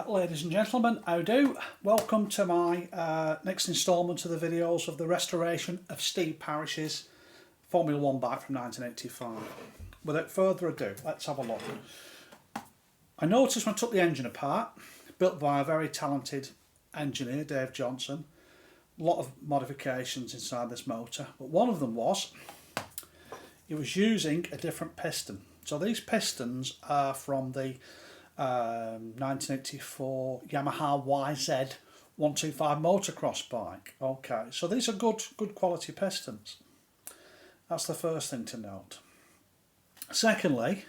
Ladies and gentlemen, how do? Welcome to my next instalment of the videos of the restoration of Steve Parrish's Formula 1 bike from 1985. Without further ado, let's have a look. I noticed when I took the engine apart, built by a very talented engineer, Dave Johnson, a lot of modifications inside this motor, but one of them was he was using a different piston. So these pistons are from the 1984 Yamaha YZ125 motocross bike. Okay, so these are good quality pistons. That's the first thing to note. Secondly,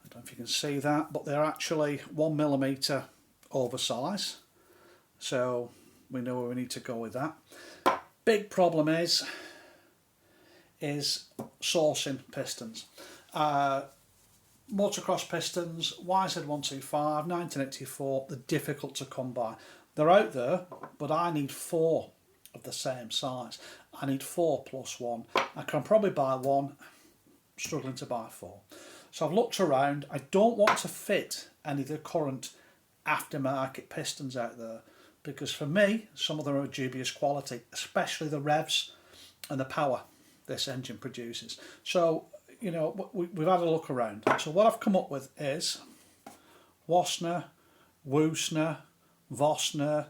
I don't know if you can see that, but they're actually 1mm oversize, so we know where we need to go with that. Big problem is sourcing pistons. Motocross pistons, YZ125, 1984, they're difficult to come by. They're out there, but I need 4 of the same size. I need 4 plus 1. I can probably buy 1, struggling to buy 4. So I've looked around. I don't want to fit any of the current aftermarket pistons out there, because for me, some of them are dubious quality, especially the revs and the power this engine produces. So, you know, we've had a look around. So what I've come up with is Wassner, Woosner, Vossner.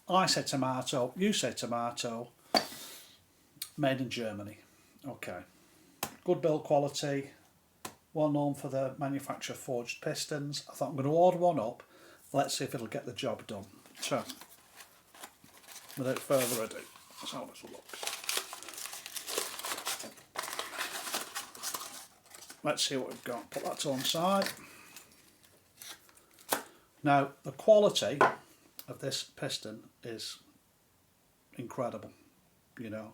I say tomato, you say tomato. Made in Germany. Okay. Good build quality. Well known for the manufacture of forged pistons. I thought I'm going to order one up. Let's see if it'll get the job done. So, without further ado, let's have a little look. Let's see what we've got. Put that to one side. Now, the quality of this piston is incredible. You know,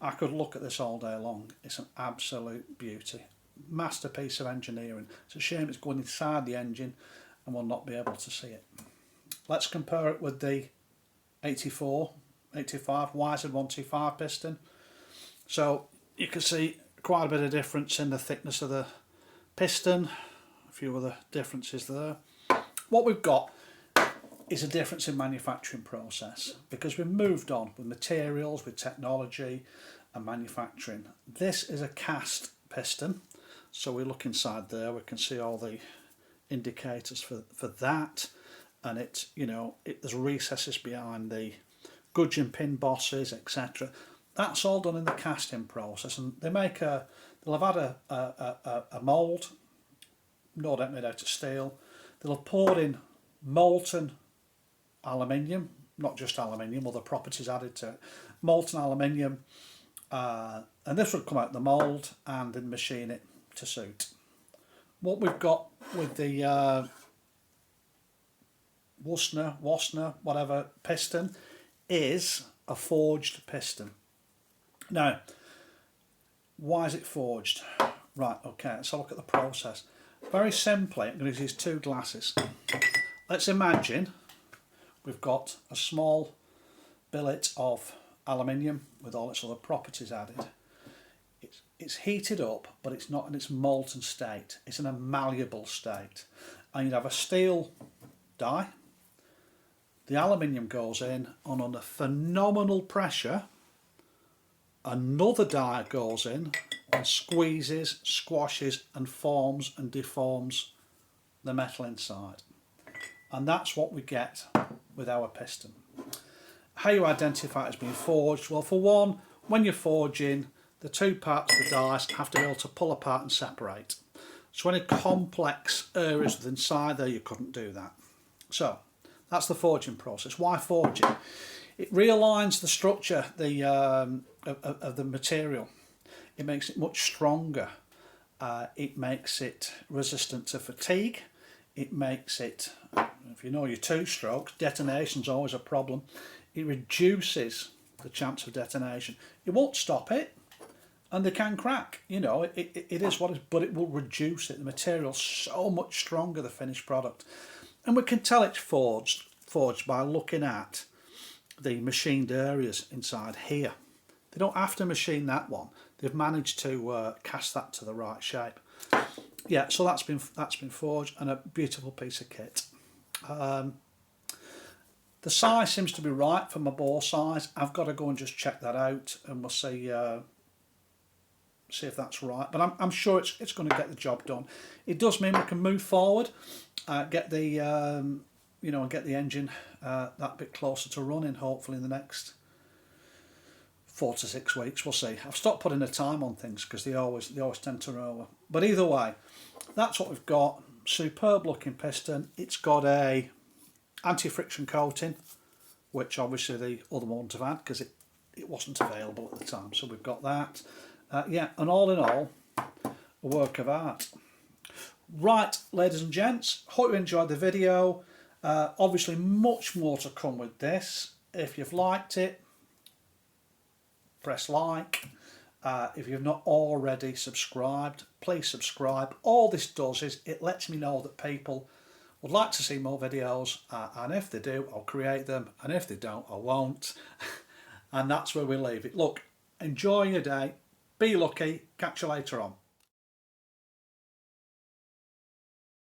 I could look at this all day long. It's an absolute beauty. Masterpiece of engineering. It's a shame it's going inside the engine and we'll not be able to see it. Let's compare it with the 85 YZ125 piston. So you can see quite a bit of difference in the thickness of the piston, a few other differences there. What we've got is a difference in manufacturing process, because we've moved on with materials, with technology and manufacturing. This is a cast piston, so we look inside there, we can see all the indicators for that, and it, you know, there's recesses behind the gudgeon pin bosses, etc. That's all done in the casting process, and they'll have had a mould, no doubt made out of steel. They'll have poured in molten aluminium, not just aluminium, other properties added to it, molten aluminium, and this would come out the mould and then machine it to suit. What we've got with the Wassner, whatever piston, is a forged piston. Now, why is it forged? Right, okay, let's have a look at the process. Very simply, I'm going to use 2 glasses. Let's imagine we've got a small billet of aluminium with all its other properties added. It's heated up, but it's not in its molten state. It's in a malleable state. And you'd have a steel die. The aluminium goes in, and under phenomenal pressure, another die goes in and squeezes, squashes and forms and deforms the metal inside. And that's what we get with our piston. How you identify it as being forged? Well, for one, when you're forging, the 2 parts of the dies have to be able to pull apart and separate. So any complex areas within inside there, you couldn't do that. So that's the forging process. Why forging? It realigns the structure of the material. It makes it much stronger. It makes it resistant to fatigue. It makes it, if you know your 2-stroke, detonation's always a problem. It reduces the chance of detonation. It won't stop it, and they can crack. You know, it is what it is, but it will reduce it. The material's so much stronger, the finished product. And we can tell it's forged by looking at the machined areas inside here. They don't have to machine that one. They've managed to cast that to the right shape. Yeah, so that's been forged, and a beautiful piece of kit. The size seems to be right for my bore size. I've got to go and just check that out, and we'll see if that's right. But I'm sure it's going to get the job done. It does mean we can move forward, get the get the engine that bit closer to running. Hopefully in the next 4 to 6 weeks, we'll see. I've stopped putting a time on things because they always tend to run over. But either way, that's what we've got. Superb looking piston. It's got a anti-friction coating, which obviously the other ones have had because it wasn't available at the time. So we've got that. Yeah, and all in all, a work of art. Right, ladies and gents, hope you enjoyed the video. Obviously much more to come with this. If you've liked it, press like. If you've not already subscribed, please subscribe. All this does is it lets me know that people would like to see more videos, and if they do, I'll create them, and if they don't, I won't. And that's where we leave it. Look, enjoy your day, be lucky, catch you later on.